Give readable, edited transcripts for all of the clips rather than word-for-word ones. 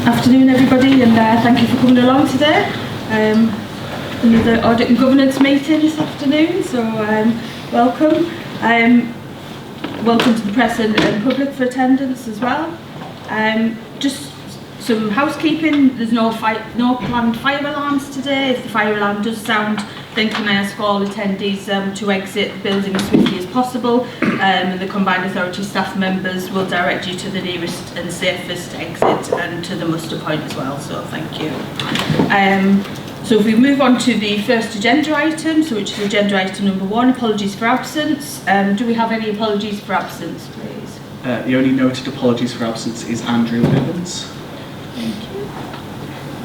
Afternoon everybody, and thank you for coming along today. Another audit and governance meeting this afternoon, so welcome. Welcome to the press and public for attendance as well. Just some housekeeping. There's no planned fire alarms today. If the fire alarm does sound, then can I ask all attendees to exit the building as swiftly as possible, and the combined authority staff members will direct you to the nearest and safest exit and to the muster point as well, so thank you. So if we move on to the first agenda item, so which is agenda item number 1, apologies for absence. Do we have any apologies for absence, please? The only noted apologies for absence is Andrew Evans. Thank you.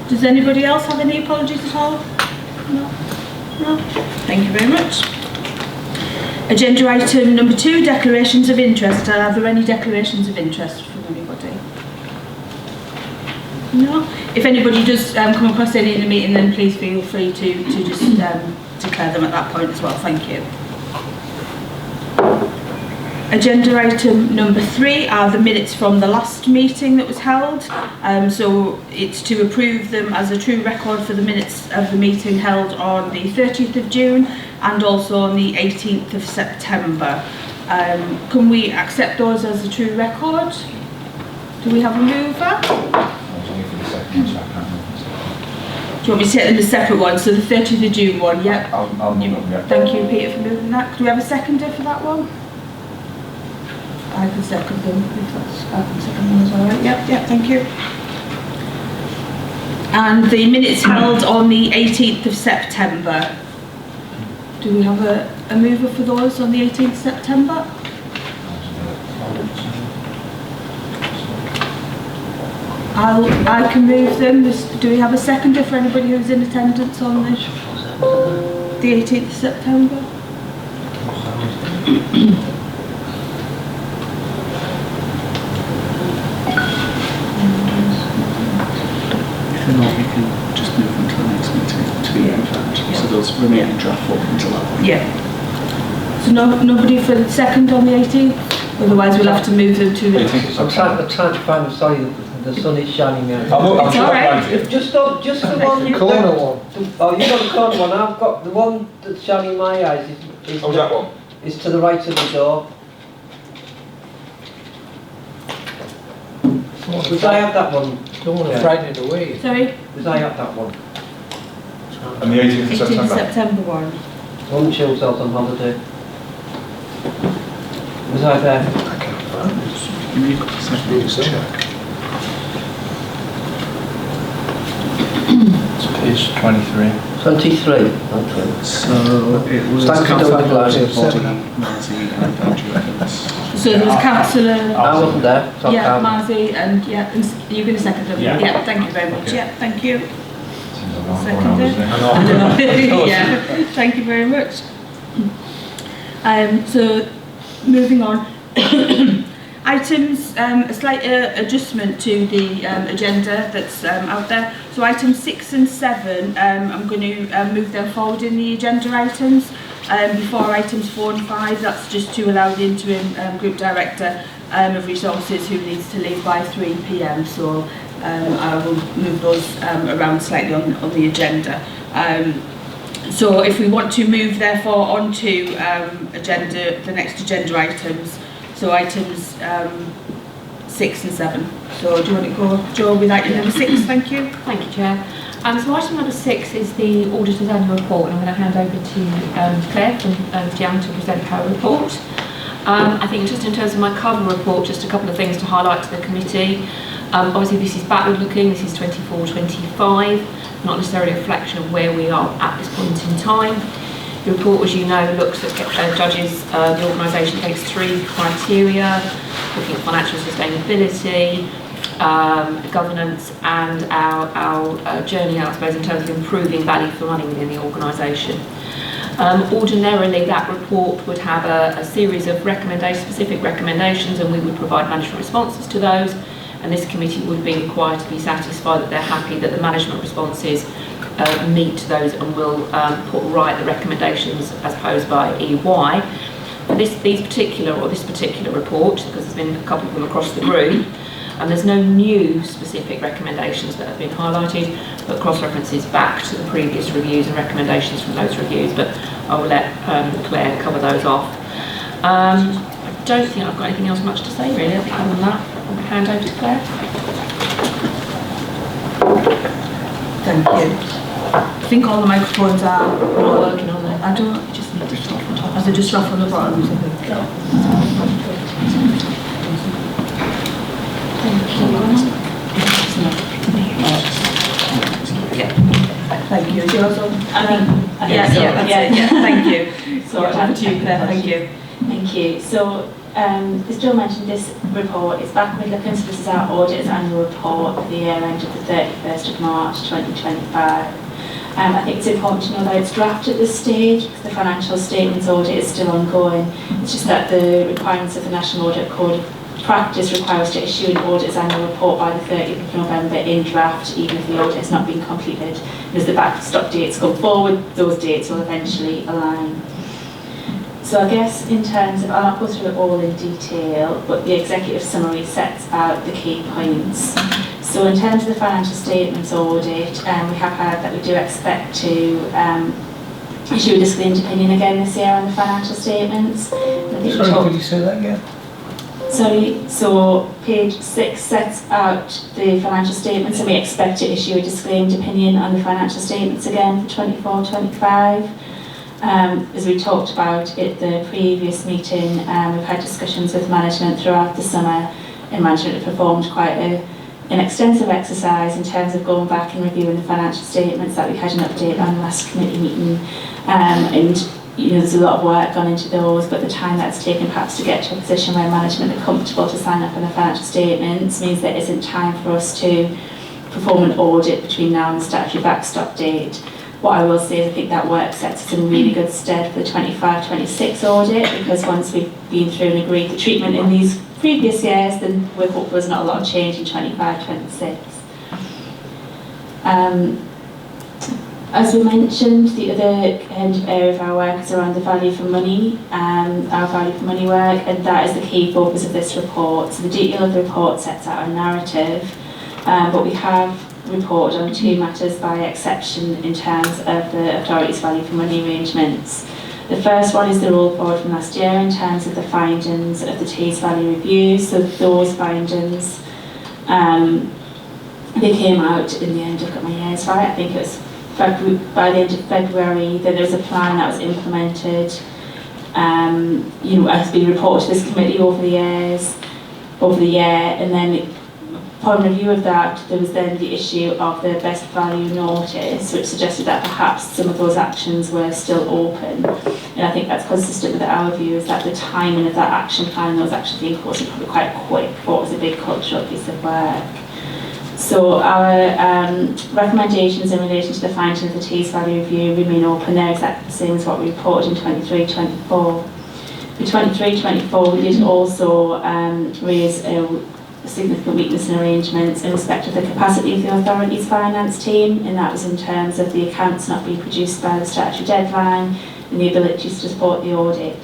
Does anybody else have any apologies at all? No? No? Thank you very much. Agenda item number 2, declarations of interest. Are there any declarations of interest from anybody? No? If anybody does come across any in the meeting, then please feel free to just declare them at that point as well. Thank you. Agenda item number 3 are the minutes from the last meeting that was held. So it's to approve them as a true record for the minutes of the meeting held on the 30th of June and also on the 18th of September. Can we accept those as a true record? Do we have a mover? Do you want me to take them as separate ones? So the 30th of June one, yep. I'll move them, yeah. Thank you, Peter, for moving that. Do we have a seconder for that one? I can second them if that's, I can second them as well, right? Yep, thank you. And the minutes held on the 18th of September. Do we have a mover for those on the 18th of September? I can move them. Do we have a seconder for anybody who's in attendance on the 18th of September? If not, we can just move them to the next meeting to be confirmed. So those remain in draft form until that point. Yeah. So nobody for the second on the 18th? Otherwise we'll have to move them to the... I'm trying to find the, sorry, the sun is shining out. It's alright. Just the one, the corner one. Oh, you've got the corner one. I've got the one that's shining in my eyes. Is that one? Is to the right of the door. Because I have that one. Don't want to frighten it away. Sorry? Because I have that one. And the 18th of 18th September. of September one. One chills out on holiday. Was I there? Give me a quick second to check. It's page 23. 23. Okay. So it was Thank you, Councillor Dr. Body, Glasgow. Marzi and Andrew Evans. So there was Councillor... I wasn't there. So Yeah, Marzi, and yeah, and you're going to second them? Yeah. Thank you very much. Okay. Yeah, thank you. Seems a long Seconded. one, Yeah, thank you very much. So moving on. Items, a slight adjustment to the agenda that's out there. So items 6 and 7, I'm going to move them forward in the agenda items. Before items 4 and 5, that's just to allow the interim group director of resources who needs to leave by 3 p.m. So I will move those around slightly on the agenda. So if we want to move therefore onto the next agenda items, so items 6 and 7. So do you want to go, Joe, with item number 6? Thank you. Thank you, Chair. So item number 6 is the Auditor's Annual Report, and I'm going to hand over to Claire from Jan to present her report. I think just in terms of my cover report, just a couple of things to highlight to the committee. Obviously this is backward looking, this is 24-25, not necessarily a reflection of where we are at this point in time. The report, as you know, looks at judges the organisation against 3 criteria, looking at financial sustainability, governance, and our journey, I suppose, in terms of improving value for money within the organisation. Ordinarily, that report would have a series of specific recommendations, and we would provide management responses to those. And this committee would be required to be satisfied that they're happy that the management responses meet those and will put right the recommendations as posed by EY. This particular report, because there's been a couple of them across the group, And there's no new specific recommendations that have been highlighted, but cross-references back to the previous reviews and recommendations from those reviews, but I will let Claire cover those off. I don't think I've got anything else much to say really. I think other than that, I'll hand over to Claire. Thank you. I think all the microphones are All working on there. I don't. You just need to stop on top. Are they just off on the bottom? Thank you. Yours on? Thank you. So over to you, Claire. Thank you. Thank you. So, as Jill mentioned, this report is back with looking. So this is our auditor's annual report for the year ended the 31st of March 2025. I think it's important to know that it's drafted at this stage because the financial statements audit is still ongoing. It's just that the requirements of the National Audit Code of Practice require us to issue an auditor's annual report by the 30th of November in draft, even if the audit has not been completed. And as the backstop dates go forward, those dates will eventually align. So I guess in terms of, I'll not go through it all in detail, but the executive summary sets out the key points. So in terms of the financial statements audit, we have had that we do expect to issue a disclaimed opinion again this year on the financial statements. Sorry, could you say that again? Sorry, so page 6 sets out the financial statements and we expect to issue a disclaimed opinion on the financial statements again for 24-25. As we talked about at the previous meeting, we've had discussions with management throughout the summer, and management have performed quite an extensive exercise in terms of going back and reviewing the financial statements that we had an update on last committee meeting. And you know, there's a lot of work gone into those, but the time that's taken perhaps to get to a position where management are comfortable to sign up on the financial statements means there isn't time for us to perform an audit between now and the statutory backstop date. What I will say is I think that work sets us in really good stead for the 25-26 audit, because once we've been through and agreed the treatment in these previous years, then we hope there's not a lot of change in 25-26. As we mentioned, the other kind of area of our work is around the value for money, our value for money work, and that is the key focus of this report. So the detail of the report sets out a narrative, but we have reported on 2 matters by exception in terms of the authority's value for money arrangements. The first one is the roll forward from last year in terms of the findings of the Tees value reviews. So those findings, they came out in the end, I've got my years right, I think it was by the end of February. Then there was a plan that was implemented, you know, has been reported to this committee over the year, and then upon review of that, there was then the issue of the best value notice, which suggested that perhaps some of those actions were still open. And I think that's consistent with our view, is that the timing of that action plan and those actions being closed were probably quite quick for what was a big cultural piece of work. So our recommendations in relation to the findings of the Tees value review remain open. They're exactly the same as what we reported in 23-24. For 23-24, we did also raise a significant weakness in arrangements in respect of the capacity of the authority's finance team, and that was in terms of the accounts not being produced by the statutory deadline and the ability to support the audit.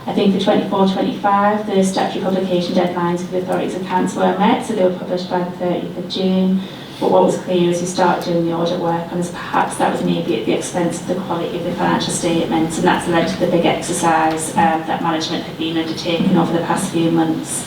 I think for 24-25, the statutory publication deadlines for the authority's accounts were met, so they were published by the 30th of June. But what was clear as we started doing the audit work on is perhaps that was maybe at the expense of the quality of the financial statements, and that's led to the big exercise that management had been undertaking over the past few months.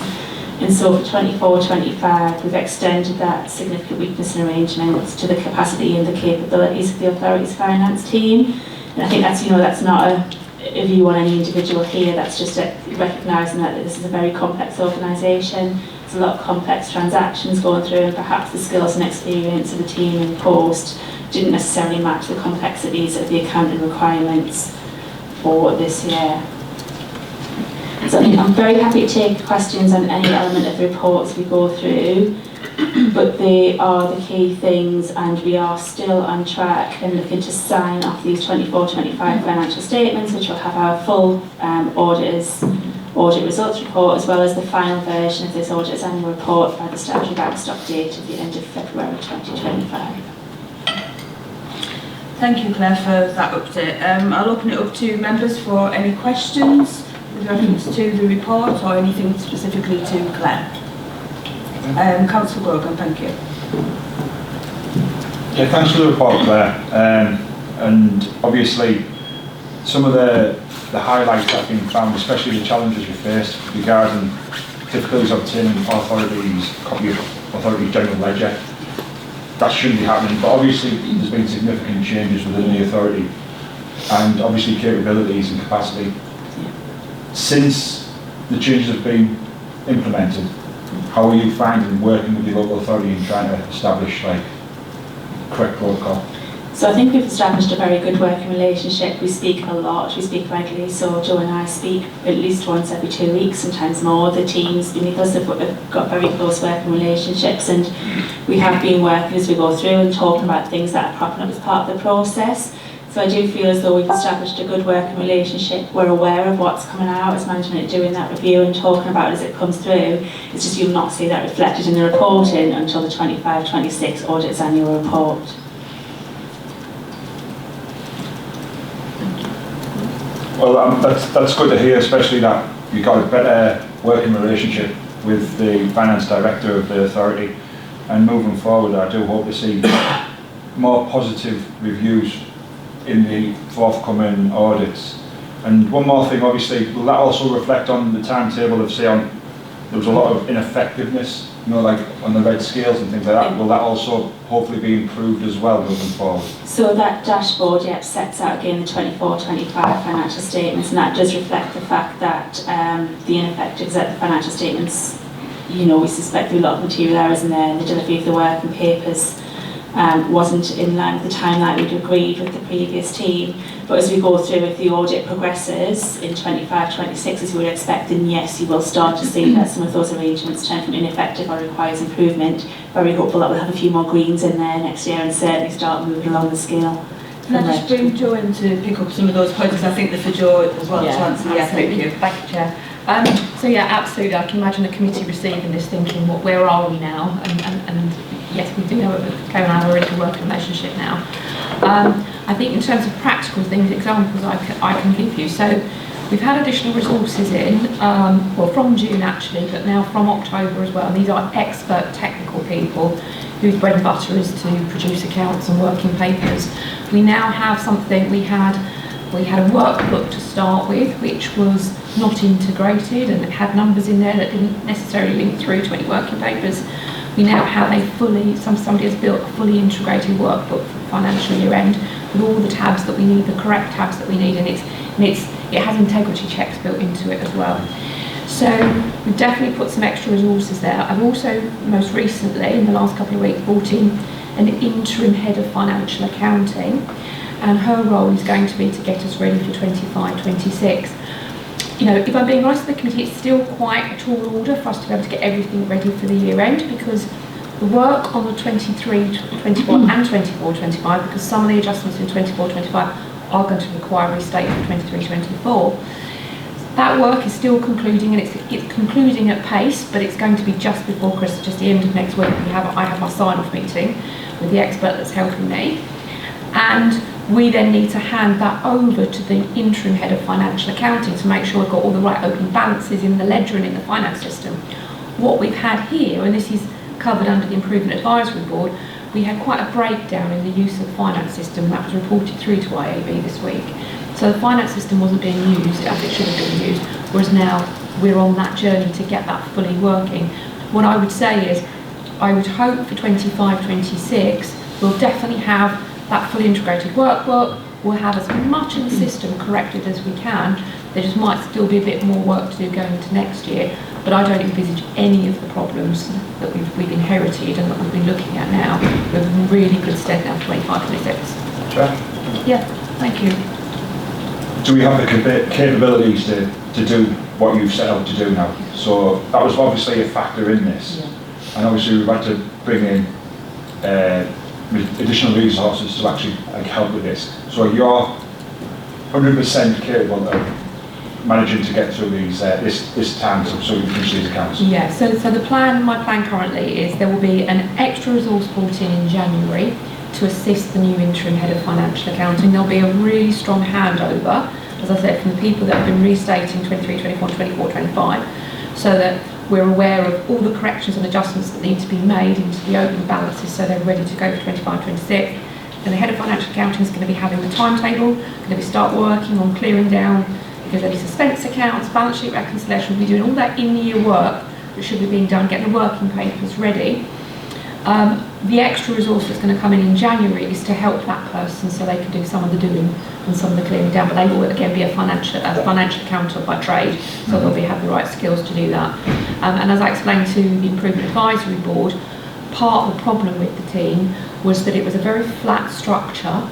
And so for 24-25, we've extended that significant weakness in arrangements to the capacity and the capabilities of the authority's finance team. And I think that's, you know, that's not a view on any individual here, that's just recognising that this is a very complex organisation. There's a lot of complex transactions going through, and perhaps the skills and experience of the team in post didn't necessarily match the complexities of the accounting requirements for this year. So I'm very happy to take questions on any element of the reports we go through, but they are the key things, and we are still on track and looking to sign off these 24-25 financial statements, which will have our full audit results report, as well as the final version of this auditor's annual report by the statutory backstop date at the end of February 2025. Thank you, Claire, for that update. I'll open it up to members for any questions with reference to the report or anything specifically to Claire. Councillor Grogan, thank you. Yeah, thanks for the report, Claire. And obviously, some of the highlights that have been found, especially the challenges you faced regarding difficulties obtaining authorities' copy of authority's general ledger. That shouldn't be happening, but obviously there's been significant changes within the authority and obviously capabilities and capacity. Since the changes have been implemented, how are you finding working with the local authority and trying to establish correct protocol? So I think we've established a very good working relationship. We speak a lot, we speak regularly, so Joe and I speak at least once every 2 weeks, sometimes more. The teams beneath us have got very close working relationships, and we have been working as we go through and talking about things that are cropping up as part of the process. So I do feel as though we've established a good working relationship. We're aware of what's coming out as management doing that review and talking about it as it comes through. It's just you'll not see that reflected in the reporting until the 25-26 Audit's annual report. Well, that's good to hear, especially that you've got a better working relationship with the finance director of the authority. And moving forward, I do hope to see more positive reviews in the forthcoming audits. And one more thing, obviously, will that also reflect on the timetable of, say, there was a lot of ineffectiveness, on the red scales and things like that. Will that also hopefully be improved as well moving forward? So that dashboard, sets out again the 24-25 financial statements, and that does reflect the fact that the ineffectives at the financial statements, we suspect there were a lot of material errors in there, and the delivery of the working papers wasn't in line with the timeline we'd agreed with the previous team. But as we go through, if the audit progresses in 25-26 as we would expect, then yes, you will start to see that some of those arrangements turn from ineffective or requires improvement. Very hopeful that we'll have a few more greens in there next year and certainly start moving along the scale. Can I just bring Jo in to pick up some of those points? I think they're for Jo as well to answer. Yeah, thank you. Thank you, Chair. So yeah, absolutely. I can imagine the committee receiving this thinking, where are we now? And yes, we do have a really good working relationship now. I think in terms of practical things, examples I can give you. So we've had additional resources in, from June actually, but now from October as well. And these are expert technical people whose bread and butter is to produce accounts and working papers. We now have something, we had a workbook to start with, which was not integrated and it had numbers in there that didn't necessarily link through to any working papers. We now have somebody has built a fully integrated workbook for the financial year end with all the tabs that we need, the correct tabs that we need, and it has integrity checks built into it as well. So we've definitely put some extra resources there. I've also most recently, in the last couple of weeks, brought in an interim head of financial accounting, and her role is going to be to get us ready for 25-26. If I'm being honest with the committee, it's still quite a tall order for us to be able to get everything ready for the year end, because the work on the 23-24 and 24-25, because some of the adjustments in 24-25 are going to require restatement for 23-24. That work is still concluding, and it's concluding at pace, but it's going to be just before Christmas, just the end of next week. I have my sign-off meeting with the expert that's helping me, and we then need to hand that over to the interim head of financial accounting to make sure we've got all the right opening balances in the ledger and in the finance system. What we've had here, and this is covered under the Improvement Advisory Board, we had quite a breakdown in the use of the finance system that was reported through to IAB this week. So the finance system wasn't being used as it should have been used, whereas now we're on that journey to get that fully working. What I would say is, I would hope for 25-26, we'll definitely have that fully integrated workbook. We'll have as much of the system corrected as we can. There just might still be a bit more work to do going into next year, but I don't envisage any of the problems that we've inherited and that we've been looking at now. We're in really good stead now for 25-26. Sure. Yeah, thank you. Do we have the capabilities to do what you've set out to do now? So that was obviously a factor in this. Yeah. And obviously we've had to bring in additional resources to actually help with this. So you're 100% capable of managing to get through these this time so you finish these accounts? Yeah, so my plan currently is there will be an extra resource brought in January to assist the new interim head of financial accounting. There'll be a really strong handover, as I said, from the people that have been restating 23, 24, 24, 25, so that We're aware of all the corrections and adjustments that need to be made into the opening balances so they're ready to go for 25-26. And the head of financial accounting is going to be having the timetable, going to start working on clearing down if there's any suspense accounts, balance sheet reconciliation. We'll be doing all that in-year work that should be being done, getting the working papers ready. The extra resource that's going to come in January is to help that person so they can do some of the doing and some of the clearing down, but they will again be a financial accountant by trade, so they'll have the right skills to do that. And as I explained to the Improvement Advisory Board, part of the problem with the team was that it was a very flat structure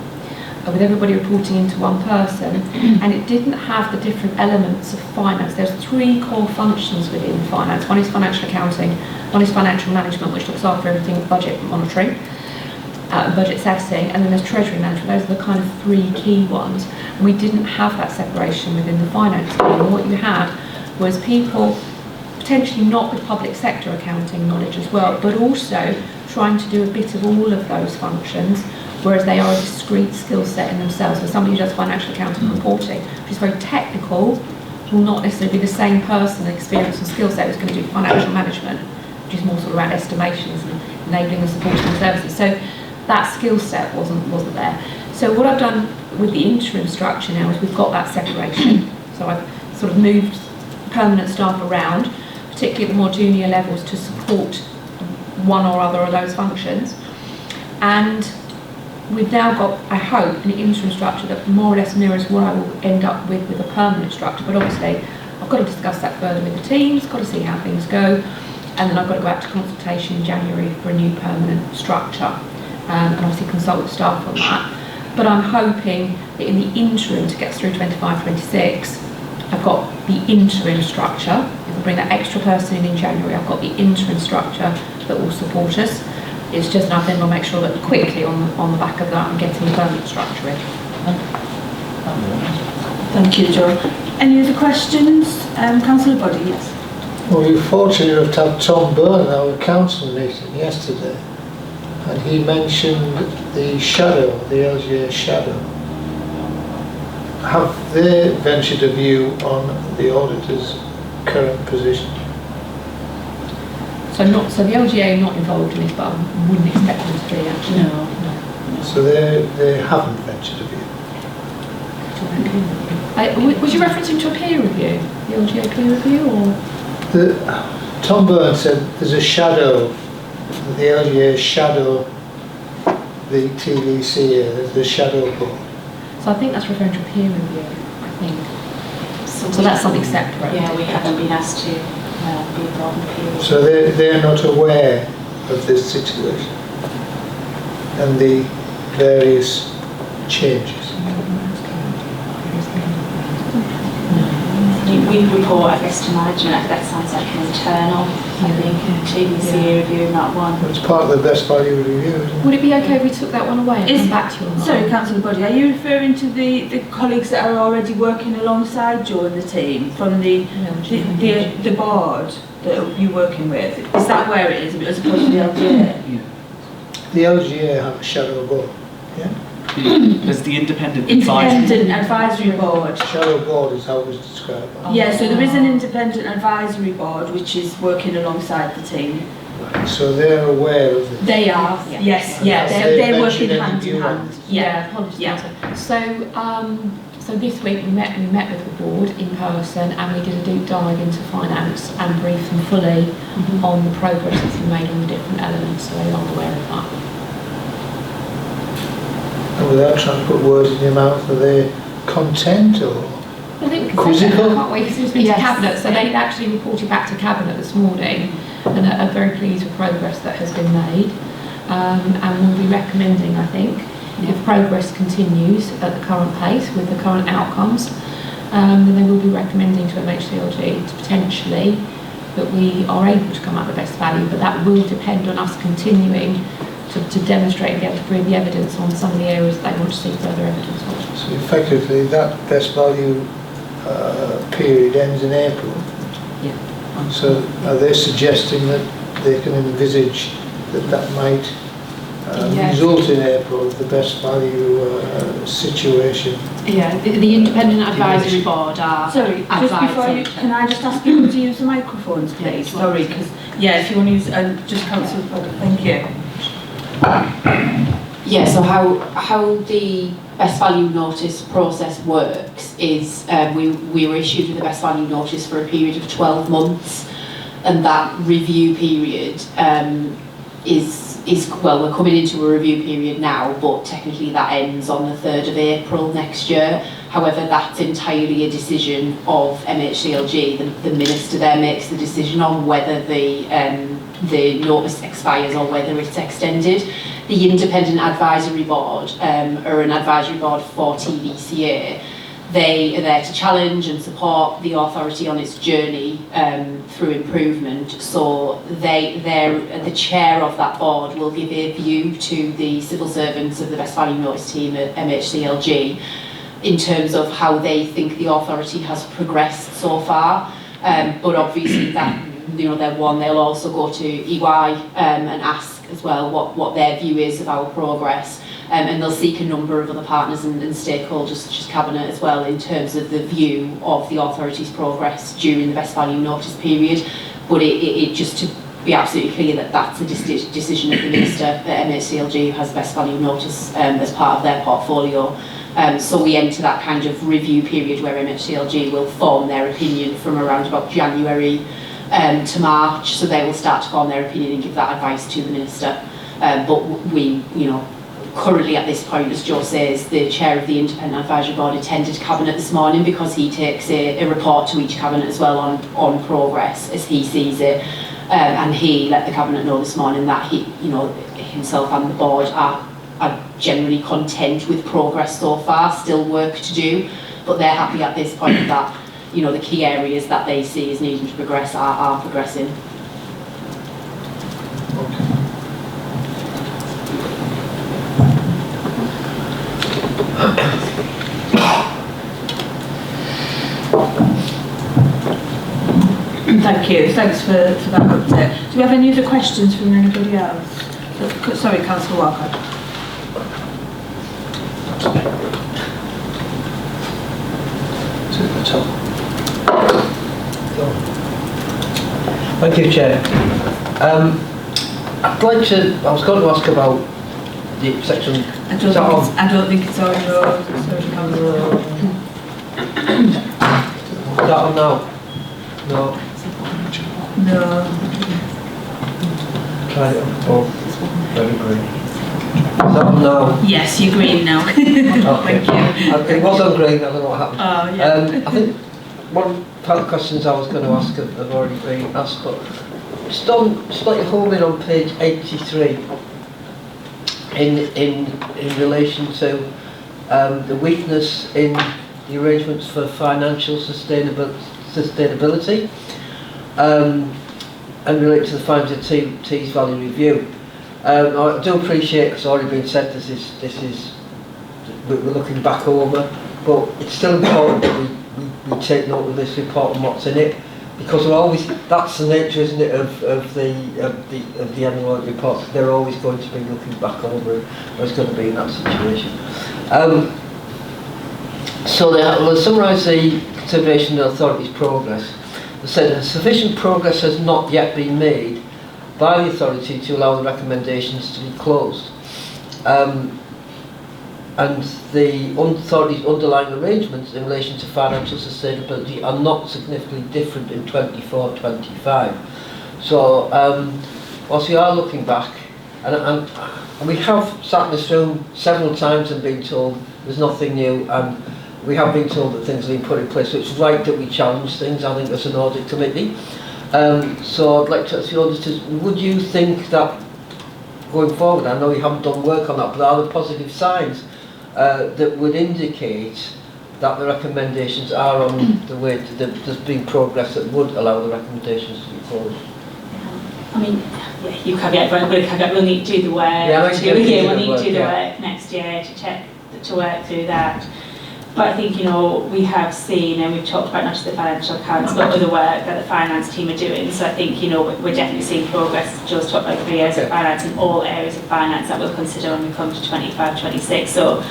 with everybody reporting into one person, and it didn't have the different elements of finance. There's 3 core functions within finance. One is financial accounting, one is financial management, which looks after everything budget monitoring, budget setting, and then there's treasury management. Those are the kind of 3 key ones. And we didn't have that separation within the finance team. And what you had was people potentially not with public sector accounting knowledge as well, but also trying to do a bit of all of those functions, whereas they are a discrete skill set in themselves. So somebody who does financial accounting reporting, which is very technical, will not necessarily be the same person, experience and skill set who's going to do financial management, which is more sort of around estimations and enabling and supporting services. So that skill set wasn't there. So what I've done with the interim structure now is we've got that separation. So I've sort of moved permanent staff around, particularly at the more junior levels, to support one or other of those functions. And we've now got, I hope, an interim structure that more or less mirrors what I will end up with a permanent structure. But obviously, I've got to discuss that further with the teams, got to see how things go, and then I've got to go out to consultation in January for a new permanent structure, and obviously consult with staff on that. But I'm hoping that in the interim, to get through 25-26, I've got the interim structure. If I bring that extra person in January, I've got the interim structure that will support us. It's just now then we'll make sure that quickly on the back of that I'm getting the permanent structure in. Thank you, Jo. Any other questions? Councillor Body, yes. Well, we were fortunate enough to have Tom Byrne at our council meeting yesterday, and he mentioned the shadow, the LGA shadow. Have they ventured a view on the auditor's current position? So the LGA are not involved in this, but I wouldn't expect them to be actually. No. So they haven't ventured a view. Was you referencing to a peer review? The LGA peer review, or? Tom Byrne said there's a shadow, the LGA shadow the TVC here, there's the shadow board. So I think that's referring to a peer review, I think. So that's something separate. Yeah, we haven't been asked to be involved in the peer review. So they're not aware of this situation and the various changes. We report, I guess, to management. That sounds like an internal, I think, TVC review, not one. It's part of the best value review, isn't it? Would it be okay if we took that one away and come back to you on that? Sorry, Councillor Body, are you referring to the colleagues that are already working alongside you and the team from the board that you're working with? Is that where it is, as opposed to the LGA? Yeah. The LGA have a shadow board, yeah? There's the independent Advisory Board. Shadow board is how it was described. Yeah, so there is an independent advisory board which is working alongside the team. So they're aware of it. They are, yes, yeah, they're working hand in hand. Yeah, apologies. So this week we met with the board in person and we did a deep dive into finance and briefed them fully on the progress that's been made on the different elements, so they are aware of that. And without trying to put words in your mouth, are they content or I think quizzical? Can't wait because it's been to Cabinet, so they actually reported back to Cabinet this morning and are very pleased with progress that has been made, and will be recommending, I think, if progress continues at the current pace with the current outcomes, then they will be recommending to MHCLG to potentially that we are able to come up with the best value, but that will depend on us continuing to demonstrate and be able to bring the evidence on some of the areas that they want to see further evidence on. So effectively that best value period ends in April. Yeah. So are they suggesting that they can envisage that might Yeah. result in April of the best value situation. Yeah, the Independent Advisory Board are Sorry, just before you, can I just ask you to use the microphones, please? Yeah, Sorry, because, yeah, if you want to use, just Councillor Potter, thank you. Yeah, so how the best value notice process works is we were issued with a best value notice for a period of 12 months, and that review period is well, we're coming into a review period now, but technically that ends on the 3rd of April next year. However, that's entirely a decision of MHCLG. The minister there makes the decision on whether the notice expires or whether it's extended. The Independent Advisory Board, or an advisory board for TVCA, they are there to challenge and support the authority on its journey through improvement. So the chair of that board will give a view to the civil servants of the Best Value Notice team at MHCLG in terms of how they think the authority has progressed so far. But obviously that, you know, they'll also go to EY and ask as well what their view is of our progress. And they'll seek a number of other partners and stakeholders such as Cabinet as well in terms of the view of the authority's progress during the best value notice period. But it just to be absolutely clear that that's a decision of the Minister at MHCLG, who has best value notice as part of their portfolio. So we enter that kind of review period where MHCLG will form their opinion from around about January to March. So they will start to form their opinion and give that advice to the Minister. But we, you know, currently at this point, as Joe says, the chair of the Independent Advisory Board attended Cabinet this morning because he takes a report to each Cabinet as well on progress as he sees it. And he let the Cabinet know this morning that he, you know, himself and the board are generally content with progress so far, still work to do, but they're happy at this point that, you know, the key areas that they see as needing to progress are progressing. Thank you. Thanks for that update. Do we have any other questions from anybody else? Sorry, Councillor Walker. Thank you, Chair. I was going to ask about the section. I don't think it's on road. Is that on now? No. No. Try it on. Oh, very green. Is that on now? Yes, you're green now. Okay. Thank you. It was on green, I don't know what happened. Oh, yeah. I think one part of the questions I was going to ask have already been asked, but just slightly home in on page 83 in relation to the weakness in the arrangements for financial sustainability and relate to the financial Tees value review. I do appreciate, it's already been said, we're looking back over, but it's still important that we take note of this report and what's in it, because we're always, that's the nature, isn't it, of the annual reports. They're always going to be looking back over it. There's going to be in that situation. So we'll summarise the consideration of the authority's progress. They said sufficient progress has not yet been made by the authority to allow the recommendations to be closed. And the authority's underlying arrangements in relation to financial sustainability are not significantly different in 24-25. So whilst we are looking back, and we have sat in this room several times and been told there's nothing new, and we have been told that things have been put in place, so it's right that we challenge things, I think, as an audit committee. So I'd like to ask the auditors, would you think that going forward, I know you haven't done work on that, but are there positive signs that would indicate that the recommendations are on the way to there's been progress that would allow the recommendations to be closed? I mean, yeah, you caveat, but I'm going to caveat, we'll need to do the work. Yeah, we'll need to do the work next year to work through that. But I think, you know, we have seen, and we've talked about not just the financial accounts, but other work that the finance team are doing. So I think, you know, we're definitely seeing progress. Joe's talked about 3 areas of finance and all areas of finance that we'll consider when we come to 25, 26. So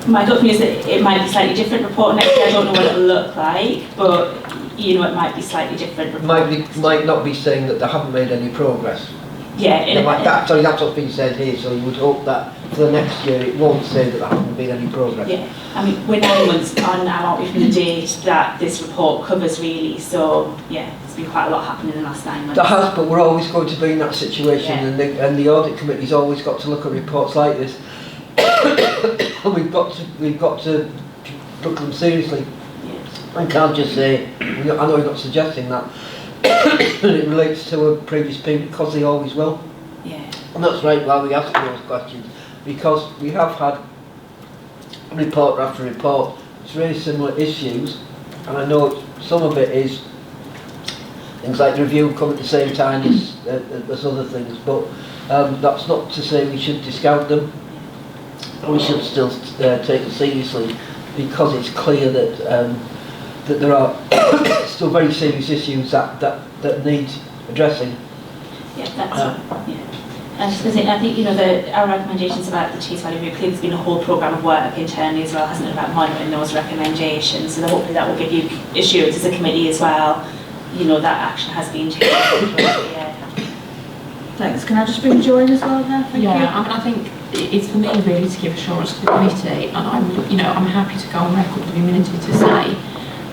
my gut feeling is that it might be a slightly different report next year. I don't know what it'll look like, but, you know, it might be slightly different report. Might not be saying that they haven't made any progress. Yeah. That's what's been said here, so you would hope that for the next year it won't say that there hasn't been any progress. Yeah, I mean, we're 9 months on now, aren't we, from the date that this report covers, really. So, yeah, there's been quite a lot happening in the last 9 months. There has, but we're always going to be in that situation, Yeah. and the audit committee's always got to look at reports like this. And we've got to look at them seriously. Yeah. I can't just say, I know you're not suggesting that, it relates to a previous period, because they always will. Yeah. And that's right why we ask those questions, because we have had report after report, it's very similar issues, and I know some of it is things like review come at the same time as other things, but that's not to say we should discount them. We should still take it seriously, because it's clear that that there are still very serious issues that need addressing. Yeah, that's yeah. I was just going to say, I think, you know, our recommendations about the Tees Valley Route, clearly there's been a whole programme of work internally as well, hasn't it, about monitoring those recommendations, so hopefully that will give you assurance as a committee as well, you know, that action has been taken. Yeah. Thanks. Can I just bring Jo in as well there? Thank you. I mean, I think it's for me really to give assurance to the committee, and I'm happy to go on record with the community to say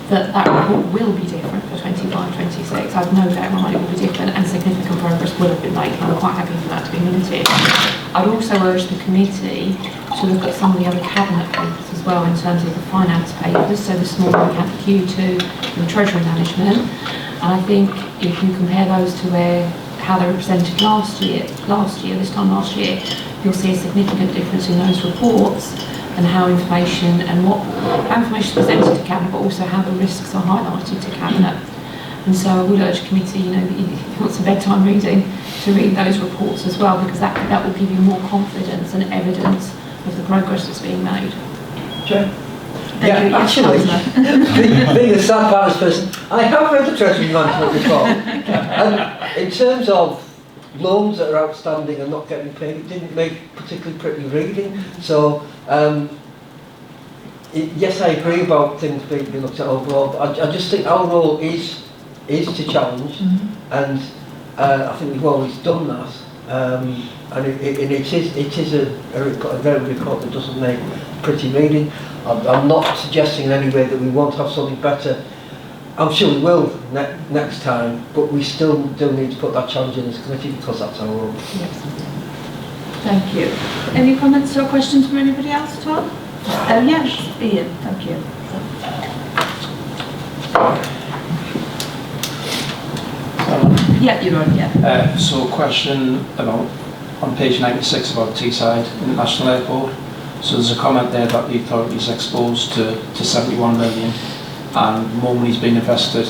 that report will be different for 25, 26. I've no doubt in my mind it will be different, and significant progress will have been made, and I'm quite happy for that to be limited. I'd also urge the committee to look at some of the other cabinet papers as well in terms of the finance papers, so this morning we had the Q2 and the Treasury Management, and I think if you compare those to how they were presented last year, this time last year, you'll see a significant difference in those reports and how information is presented to Cabinet, but also how the risks are highlighted to Cabinet. And so I would urge committee, you know, if you want some bedtime reading, to read those reports as well, because that will give you more confidence and evidence of the progress that's being made. Sure. Yeah, actually, being a sad balance person, I have read the Treasury Management report, and in terms of loans that are outstanding and not getting paid, it didn't make particularly pretty reading. So, yes, I agree about things being looked at overall, but I just think our role is to challenge, and I think we've always done that. And it is a very report that doesn't make pretty reading. I'm not suggesting in any way that we won't have something better. I'm sure we will next time, but we still do need to put that challenge in this committee, because that's our role. Yes. Thank you. Any comments or questions from anybody else at all? Yes, Ian, thank you. Yeah, you're on, yeah. So question about, on page 96 about Teesside International Airport. So there's a comment there that the authority is exposed to 71 million and more money's been invested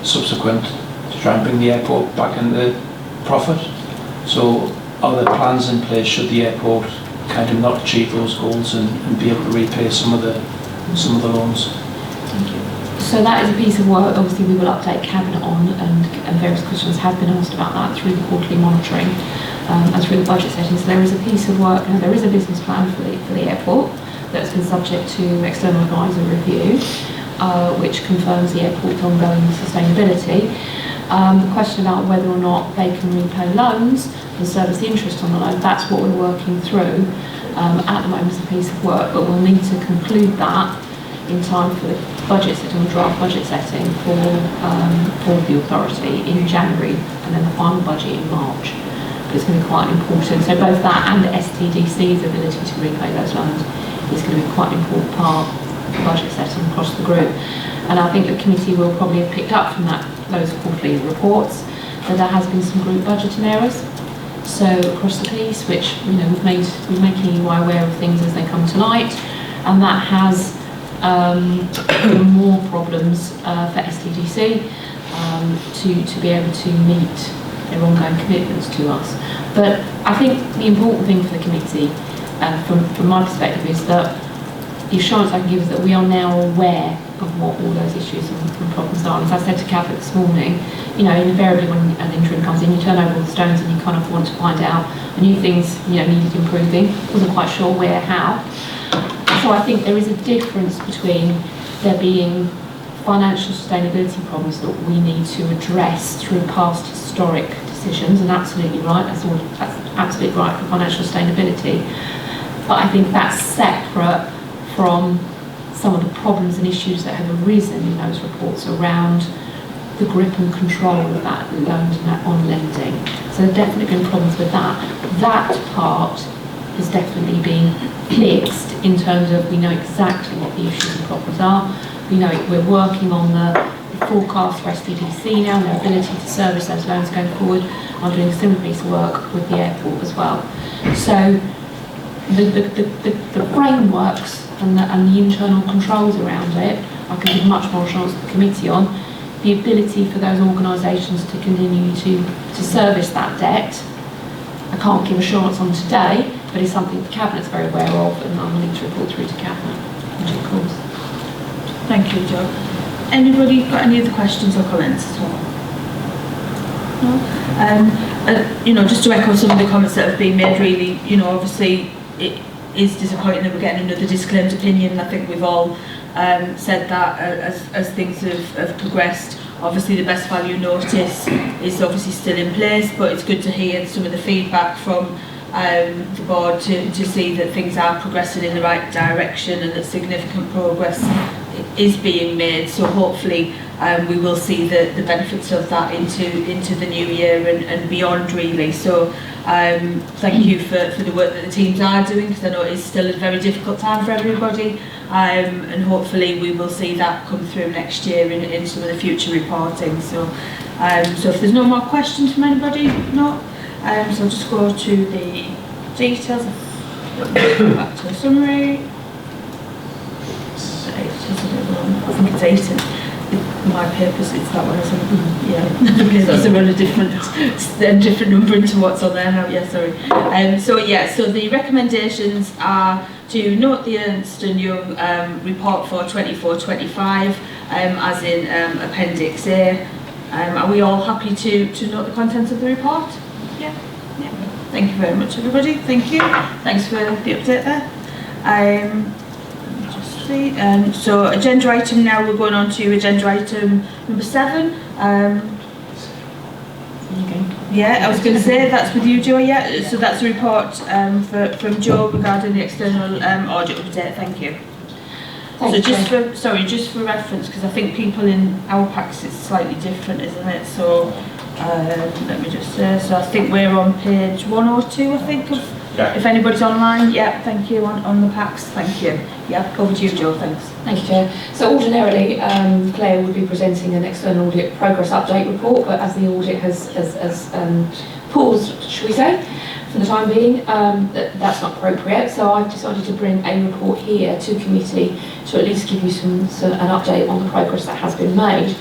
subsequent to try and bring the airport back into profit. So are there plans in place should the airport kind of not achieve those goals and be able to repay some of the loans? Thank you. So that is a piece of work obviously we will update Cabinet on, and various questions have been asked about that through the quarterly monitoring and through the budget settings. So there is a piece of work, and there is a business plan for the airport that's been subject to external advisor review, which confirms the airport's ongoing sustainability. The question about whether or not they can repay loans and service the interest on the loan, that's what we're working through at the moment as a piece of work, but we'll need to conclude that in time for the budget setting, draft budget setting for the authority in January, and then the final budget in March. But it's going to be quite important. So both that and the STDC's ability to repay those loans is going to be quite an important part of the budget setting across the group. And I think the committee will probably have picked up from those quarterly reports that there has been some group budgeting errors. So across the piece, which we're making EY aware of things as they come to light, and that has more problems for STDC to be able to meet their ongoing commitments to us. But I think the important thing for the committee, from my perspective, is that the assurance I can give is that we are now aware of what all those issues and problems are. As I said to Cabinet this morning, you know, invariably when an interim comes in, you turn over all the stones and you kind of want to find out. I knew things, you know, needed improving, wasn't quite sure where, how. So I think there is a difference between there being financial sustainability problems that we need to address through past historic decisions, and absolutely right, that's absolutely right for financial sustainability. But I think that's separate from some of the problems and issues that have arisen in those reports around the grip and control of that loan on lending. So there have definitely been problems with that. That part has definitely been fixed in terms of we know exactly what the issues and problems are. We know we're working on the forecast for SDDC now and the ability to service those loans going forward. I'm doing a similar piece of work with the airport as well. So the frameworks and the internal controls around it, I can give much more assurance to the committee on. The ability for those organisations to continue to service that debt, I can't give assurance on today, but it's something the Cabinet's very aware of, and I'm willing to report through to Cabinet in due course. Thank you, Jo. Anybody got any other questions or comments at all? No? You know, just to echo some of the comments that have been made, really, you know, obviously it is disappointing that we're getting another disclaimed opinion. I think we've all said that as things have progressed. Obviously the best value notice is obviously still in place, but it's good to hear some of the feedback from the board to see that things are progressing in the right direction and that significant progress is being made. So hopefully we will see the benefits of that into the new year and beyond, really. So thank you for the work that the teams are doing, because I know it is still a very difficult time for everybody, and hopefully we will see that come through next year in some of the future reporting. So so if there's no more questions from anybody, no. So I'll just go to the details. Back to the summary. I think it's 8 in my papers, it's that one, isn't it? Yeah, because that's a different number into what's on there now. Yeah, sorry. So the recommendations are to note the Ernst & Young report for 24-25 as in Appendix A. Are we all happy to note the contents of the report? Yeah. Thank you very much, everybody. Thank you. Thanks for the update there. So agenda item now, we're going on to agenda item number 7. Yeah, I was going to say that's with you, Jo. Yeah, so that's a report from Jo regarding the external audit update. Thank you. So just for reference, because I think people in our packs it's slightly different, isn't it? So let me just say, so I think we're on page 102, I think, if anybody's online. Yeah, thank you, on the packs, thank you. Yeah, over to you, Jo, thanks. Thank you, Chair. So ordinarily, Claire would be presenting an external audit progress update report, but as the audit has paused, should we say, for the time being, that's not appropriate. So I've decided to bring a report here to committee to at least give you an update on the progress that has been made.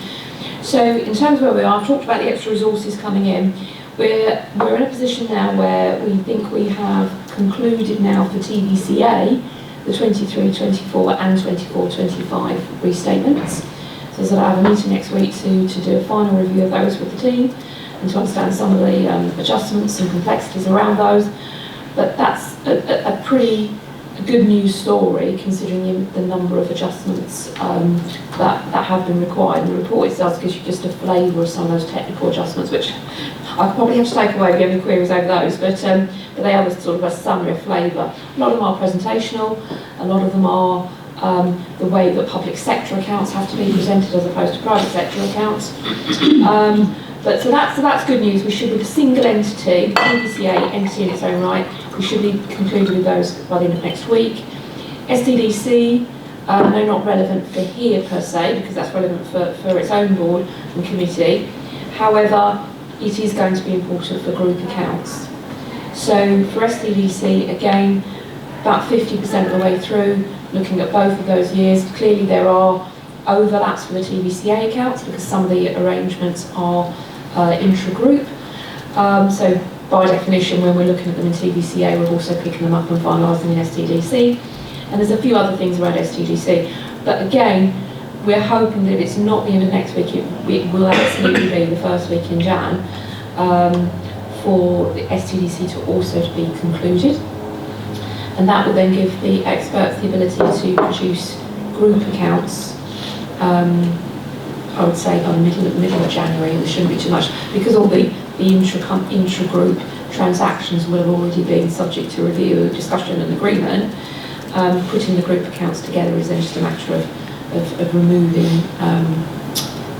So in terms of where we are, I've talked about the extra resources coming in. We're in a position now where we think we have concluded now for TVCA the 23-24 and 24-25 restatements. So I have a meeting next week to do a final review of those with the team and to understand some of the adjustments and complexities around those. But that's a pretty good news story considering the number of adjustments that have been required. And the report itself gives you just a flavour of some of those technical adjustments, which I probably have to take away if you have any queries over those, but they are sort of a summary, a flavour. A lot of them are presentational, a lot of them are the way that public sector accounts have to be presented as opposed to private sector accounts. So that's good news. We should, with a single entity, TVCA entity in its own right, we should be concluded with those by the end of next week. SDDC, no, not relevant for here per se, because that's relevant for its own board and committee. However, it is going to be important for group accounts. So for SDDC, again, about 50% of the way through, looking at both of those years. Clearly there are overlaps for the TVCA accounts because some of the arrangements are intra-group. So by definition, when we're looking at them in TVCA, we're also picking them up and finalising in SDDC. And there's a few other things around STDC. But again, we're hoping that if it's not the end of next week, it will absolutely be the first week in Jan, for the STDC to also be concluded. And that will then give the experts the ability to produce group accounts, I would say by the middle of January. There shouldn't be too much, because all the intra-group transactions will have already been subject to review, discussion and agreement. Putting the group accounts together is then just a matter of removing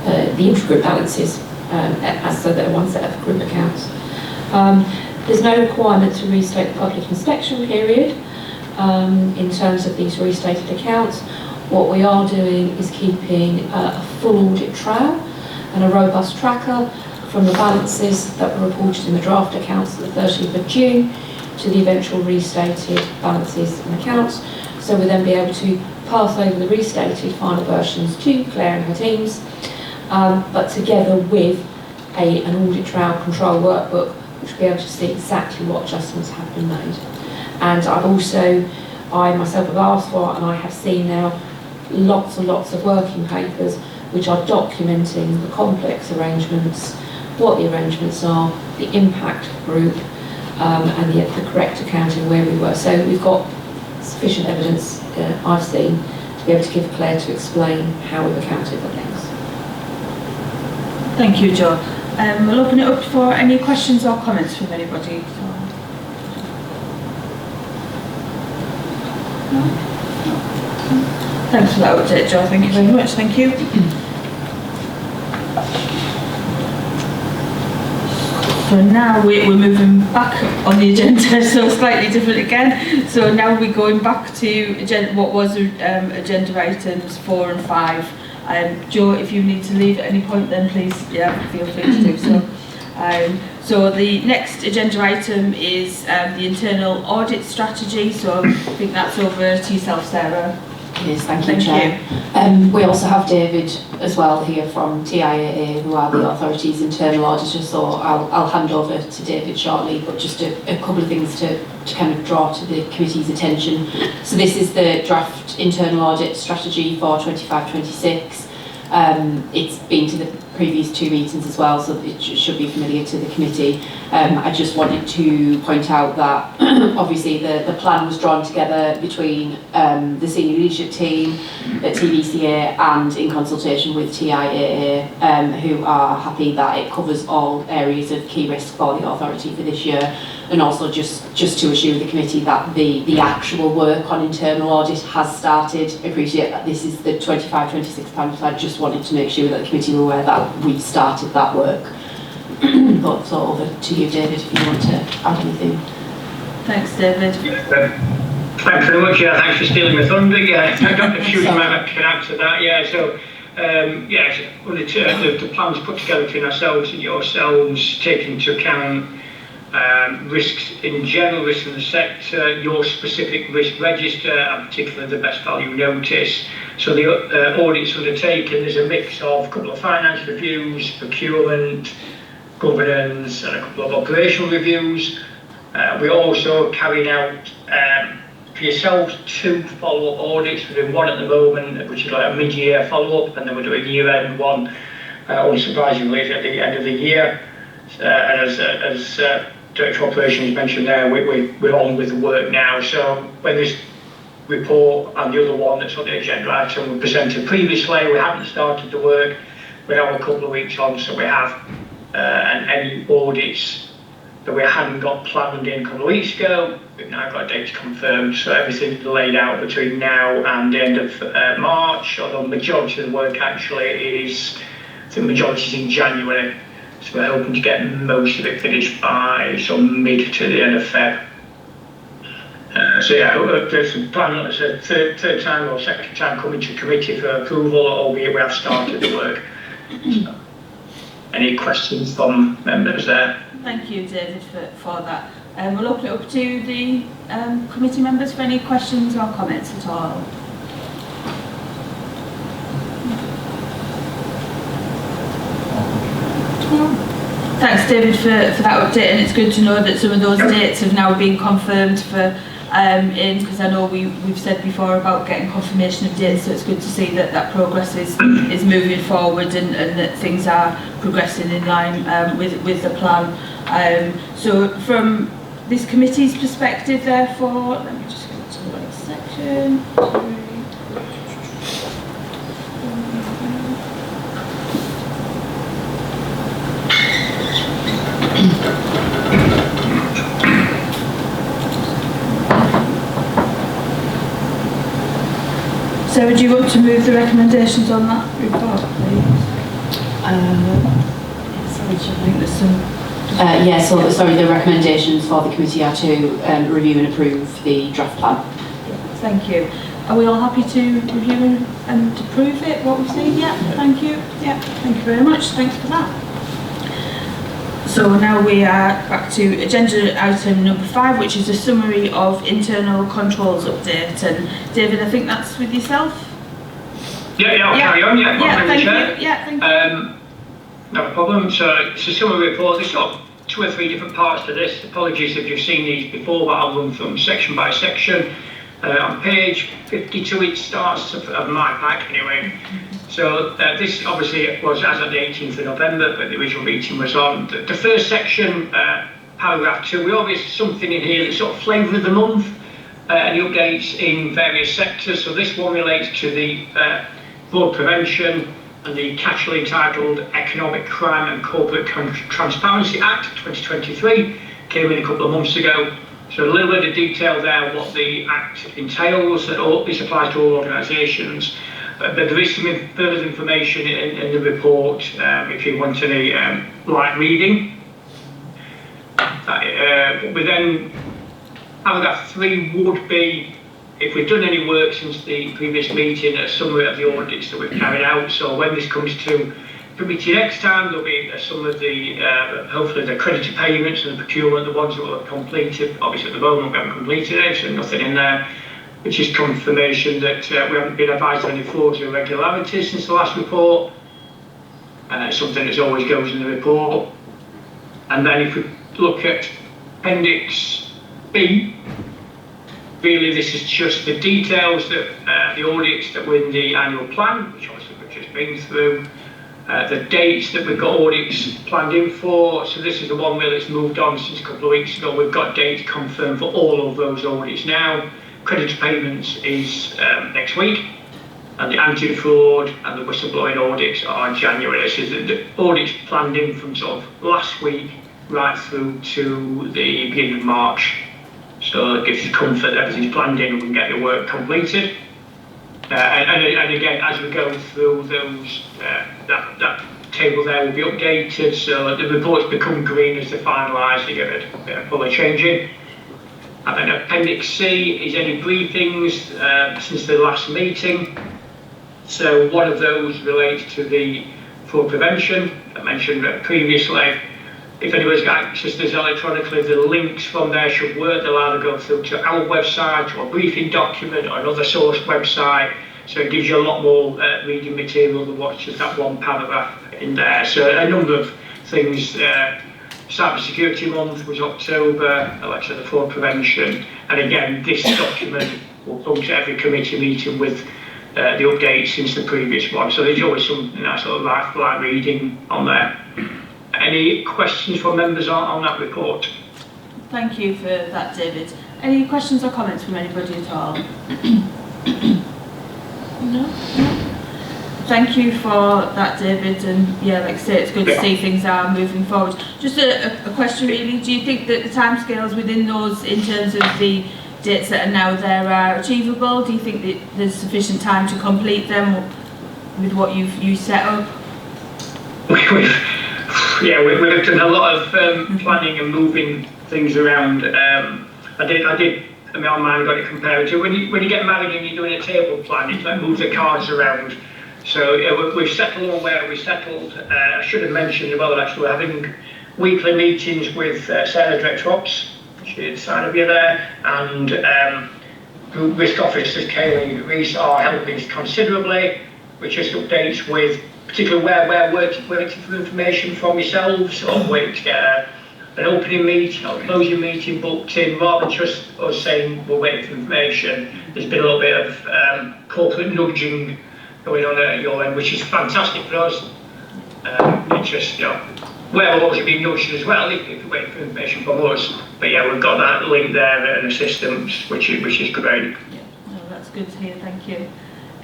the intra-group balances as so that one set of group accounts. There's no requirement to restate the public inspection period in terms of these restated accounts. What we are doing is keeping a full audit trail and a robust tracker from the balances that were reported in the draft accounts at the 30th of June to the eventual restated balances and accounts. So we'll then be able to pass over the restated final versions to Claire and her teams, but together with an audit trail control workbook, which will be able to see exactly what adjustments have been made. And I myself have asked for, and I have seen now, lots and lots of working papers which are documenting the complex arrangements, what the arrangements are, the impact group, and the correct accounting where we were. So we've got sufficient evidence, I've seen, to be able to give Claire to explain how we've accounted for things. Thank you, Jo. We'll open it up for any questions or comments from anybody. No? Thanks for that update, Jo. Thank you very much. Thank you. So now we're moving back on the agenda, so slightly different again. So now we're going back to what was agenda items 4 and 5. Jo, if you need to leave at any point, then please, feel free to do so. So the next agenda item is the internal audit strategy. So I think that's over to yourself, Sarah. Yes, thank you, Chair. We also have David as well here from TIAA, who are the authority's internal auditor, so I'll hand over to David shortly, but just a couple of things to kind of draw to the committee's attention. So this is the draft internal audit strategy for 25-26. It's been to the previous 2 meetings as well, so it should be familiar to the committee. I just wanted to point out that obviously the plan was drawn together between the senior leadership team at TBCA and in consultation with TIAA, who are happy that it covers all areas of key risk for the authority for this year, and also just to assure the committee that the actual work on internal audit has started. I appreciate that this is the 25-26 plan, so I just wanted to make sure that the committee were aware that we've started that work. But so over to you, David, if you want to add anything. Thanks, David. Thanks very much. Yeah, thanks for stealing my thunder. Yeah, I don't know if you can add to that. Yeah, so the plan's put together between ourselves and yourselves, taking into account risks in general, risks in the sector, your specific risk register, and particularly the best value notice. So the audit's undertaken. There's a mix of a couple of finance reviews, procurement, governance, and a couple of operational reviews. We're also carrying out for yourselves 2 follow-up audits. We're doing one at the moment, which is like a mid-year follow-up, and then we're doing a year-end one, unsurprisingly, at the end of the year. And as Director of Operations mentioned there, we're on with the work now. So when this report and the other one that's on the agenda item were presented previously, we haven't started the work. We're now a couple of weeks on, so we have and any audits that we hadn't got planned in a couple of weeks ago, we've now got dates confirmed. So everything's laid out between now and the end of March, although the majority of the work actually is, I think the majority is in January. So we're hoping to get most of it finished by some mid to the end of Feb. So yeah, there's a plan, it's a third time or second time coming to committee for approval, albeit we have started the work. So, any questions from members there? Thank you, David, for that. We'll open it up to the committee members for any questions or comments at all. Thanks, David, for that update, and it's good to know that some of those dates have now been confirmed for in, because I know we've said before about getting confirmation of dates, so it's good to see that that progress is moving forward and that things are progressing in line with the plan. So from this committee's perspective, therefore, let me just go to the right section. So would you want to move the recommendations on that report, please? Sorry, I think there's some... sorry, the recommendations for the committee are to review and approve the draft plan. Thank you. Are we all happy to review and approve it, what we've seen? Yeah, thank you. Yeah, thank you very much. Thanks for that. So now we are back to agenda item number 5, which is a summary of internal controls update. And David, I think that's with yourself? I'll carry on. Thank you. No problem. So it's a summary report. There's sort of 2 or 3 different parts to this. Apologies if you've seen these before, but I'll run from section by section. On page 52 it starts of my pack anyway. So this obviously was as of the 18th of November, but the original meeting was on. The first section, paragraph 2, we always have something in here that's sort of flavour of the month, and the updates in various sectors. So this one relates to the fraud prevention and the catchily entitled Economic Crime and Corporate Transparency Act 2023, came in a couple of months ago. So a little bit of detail there, what the Act entails, that this applies to all organisations. But there is some further information in the report if you want any light reading. We then, paragraph 3 would be, if we've done any work since the previous meeting, a summary of the audits that we've carried out. So when this comes to committee next time, there'll be some of the, hopefully the creditor payments and the procurement, the ones that were completed. Obviously at the moment we haven't completed it, so nothing in there, which is confirmation that we haven't been advised of any frauds or irregularities since the last report. Something that always goes in the report. And then if we look at Appendix B, really this is just the details that the audits that were in the annual plan, which obviously we've just been through, the dates that we've got audits planned in for. So this is the one where it's moved on since a couple of weeks ago. We've got dates confirmed for all of those audits now. Creditor payments is next week, and the anti-fraud and the whistleblowing audits are in January. So the audits planned in from sort of last week right through to the beginning of March. So it gives you comfort that everything's planned in and we can get the work completed. And again, as we go through those, that table there will be updated, so the reports become green as they're finalised, they get a bit of colour changing. And then Appendix C is any briefings since the last meeting. So one of those relates to the fraud prevention I mentioned previously. If anybody's got access to this electronically, the links from there should work. They'll either go through to our website or a briefing document or another source website. So it gives you a lot more reading material than what's just that one paragraph in there. So a number of things. Cyber Security Month was October, like I said, the fraud prevention. And again, this document will come to every committee meeting with the updates since the previous one. So there's always some sort of light reading on there. Any questions from members on that report? Thank you for that, David. Any questions or comments from anybody at all? No? Thank you for that, David, and yeah, like I say, it's good to see things are moving forward. Just a question really, do you think that the timescales within those in terms of the dates that are now there are achievable? Do you think that there's sufficient time to complete them with what you set up? We've done a lot of planning and moving things around. I mean, on mine I got it compared to when you get married and you're doing a table plan, it's like move the cards around. So we've settled on where we settled. I should have mentioned as well that actually we're having weekly meetings with Sarah Director Ops, she's side of you there, and Group Risk Officers Kaylee Reese are helping considerably, which just updates with particularly where we're waiting for information from yourselves, or waiting to get an opening meeting or closing meeting booked in, rather than just us saying we're waiting for information. There's been a little bit of corporate nudging going on at your end, which is fantastic for us. It's just, you know, we're also being nudged as well if we're waiting for information from us. But yeah, we've got that link there and assistance, which is great. Yeah, no, that's good to hear, thank you.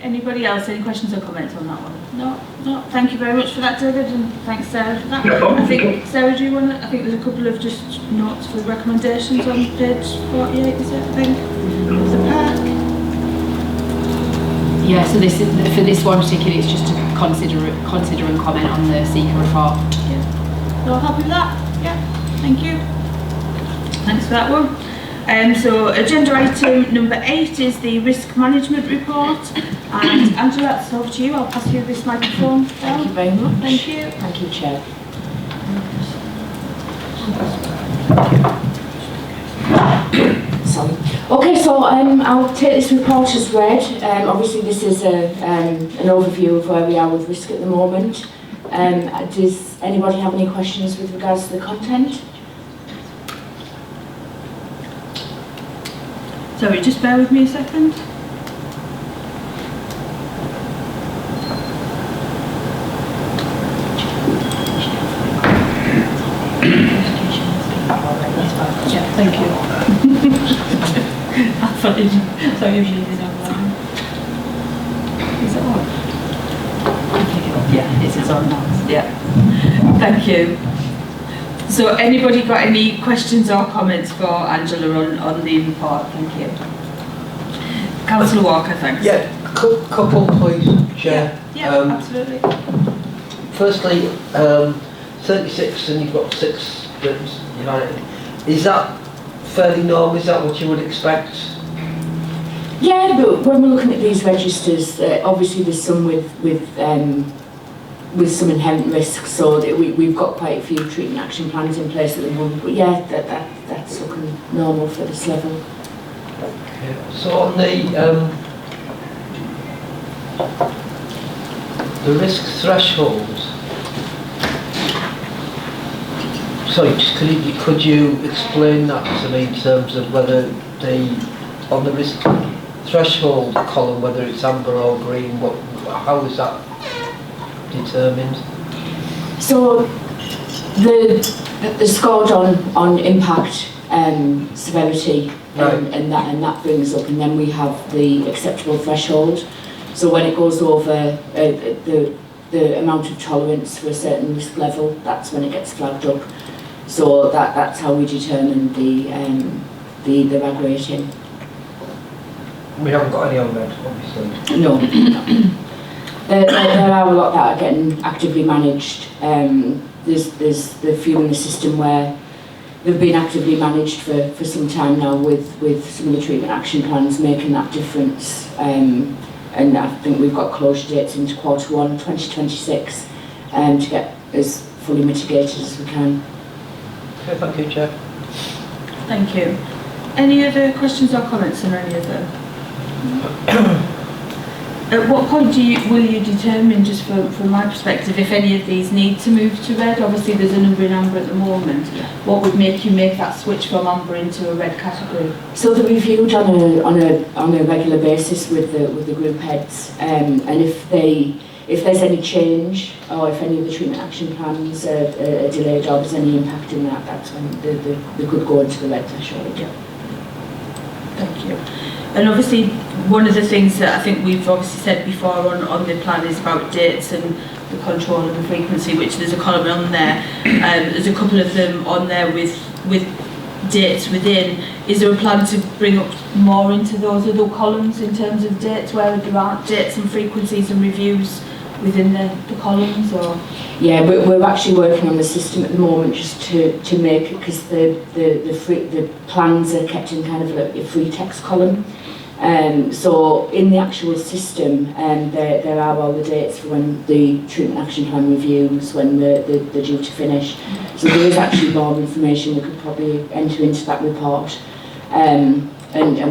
Anybody else, any questions or comments on that one? No, no, thank you very much for that, David, and thanks Sarah for that. No problem. I think, Sarah, do you want to, I think there's a couple of just notes for recommendations on page 48, is it, I think, of the pack? Yeah, so this is, for this one particularly, it's just to consider and comment on the seeker report. Yeah. You all happy with that? Yeah, thank you. Thanks for that one. So agenda item number 8 is the risk management report. And Angela, that's over to you. I'll pass you this microphone. Thank you very much. Thank you. Thank you, Chair. Sorry. Okay, so I'll take this report as read. Obviously this is an overview of where we are with risk at the moment. Does anybody have any questions with regards to the content? Sorry, just bear with me a second. Yeah, thank you. I thought it so usually did online. Is it on? Yeah, it's on now. Yeah. Thank you. So anybody got any questions or comments for Angela on the report? Thank you. Councillor Walker, thanks. Yeah, couple please, Chair. Yeah, absolutely. Firstly, 36 and you've got 6 bits behind it. Is that fairly normal? Is that what you would expect? Yeah, but when we're looking at these registers, obviously there's some with some inherent risks, so that we've got quite a few treatment action plans in place at the moment. But yeah, that's looking normal for this level. Okay. So on the risk thresholds. Sorry, just could you explain that to me in terms of whether on the risk threshold column, whether it's amber or green, how is that determined? So the scored on impact severity, right. and that brings up, and then we have the acceptable threshold. So when it goes over the amount of tolerance for a certain risk level, that's when it gets flagged up. So that's how we determine the RAG rating. We haven't got any on red, obviously. No. There are a lot that are getting actively managed. There's the few in the system where they've been actively managed for some time now with some of the treatment action plans making that difference. And I think we've got closure dates into Q1 2026 to get as fully mitigated as we can. Okay, thank you, Chair. Thank you. Any other questions or comments on any of them? At what point will you determine, just from my perspective, if any of these need to move to red? Obviously there's a number in amber at the moment. What would make you make that switch from amber into a red category? So they're reviewed on a regular basis with the group heads, and if there's any change or if any of the treatment action plans are delayed or there's any impact in that, that's when they could go into the red threshold. Yeah. Thank you. And obviously, one of the things that I think we've obviously said before on the plan is about dates and the control and the frequency, which there's a column on there. There's a couple of them on there with dates within. Is there a plan to bring up more into those other columns in terms of dates, where there aren't dates and frequencies and reviews within the columns? Or yeah, we're actually working on the system at the moment just to make it, because the plans are kept in kind of a free text column. So in the actual system, there are all the dates for when the treatment action plan reviews, when they're due to finish. So there is actually more information we could probably enter into that report. And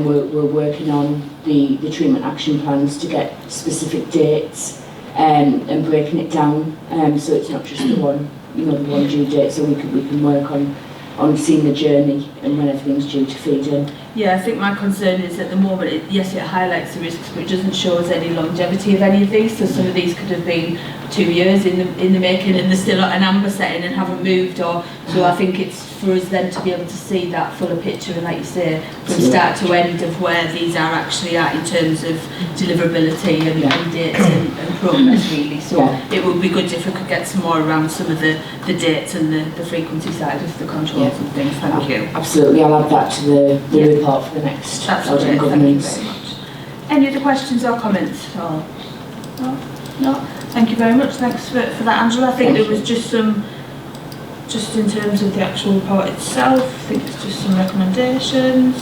we're working on the treatment action plans to get specific dates and breaking it down, so it's not just the one due date. So we can work on on seeing the journey and when everything's due to feed in. Yeah, I think my concern is at the moment, yes, it highlights the risks, but it doesn't show us any longevity of any of these. So some of these could have been 2 years in the making, and they're still at an amber setting and haven't moved. Or so I think it's for us then to be able to see that fuller picture, and like you say, from start to end of where these are actually at in terms of deliverability and dates and progress really. So it would be good if we could get some more around some of the dates and the frequency side of the controls and things. Thank you. Absolutely, I'll add that to the report for the next That's audit great, governance. thank you very much. Any other questions or comments at all? No? Thank you very much, thanks for that, Angela. I think there was just some, just in terms of the actual report itself, I think it's just some recommendations.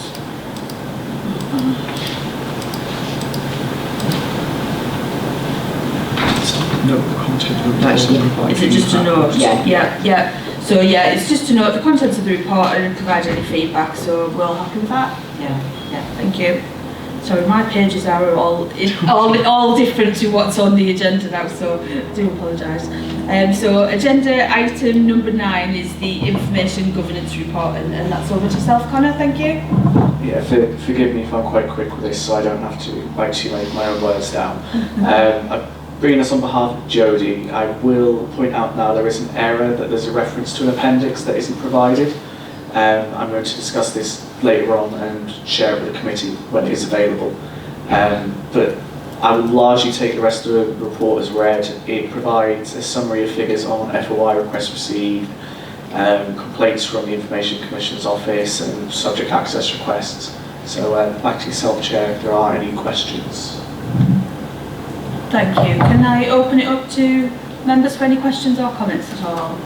No content. Is it just a note? Yeah. So yeah, it's just to note the contents of the report and provide any feedback, so we're all happy with that? Yeah, thank you. Sorry, my pages are all different to what's on the agenda now, so I do apologise. So agenda item number 9 is the information governance report, and that's over to yourself, Connor, thank you. Yeah, forgive me if I'm quite quick with this, so I don't have to actually make my own words down. I'm bringing this on behalf of Jodie. I will point out now there is an error, that there's a reference to an appendix that isn't provided. I'm going to discuss this later on and share it with the committee when it is available. But I will largely take the rest of the report as read. It provides a summary of figures on FOI requests received, complaints from the Information Commissioner's Office and subject access requests. So back to yourself, Chair, if there are any questions. Thank you. Can I open it up to members for any questions or comments at all?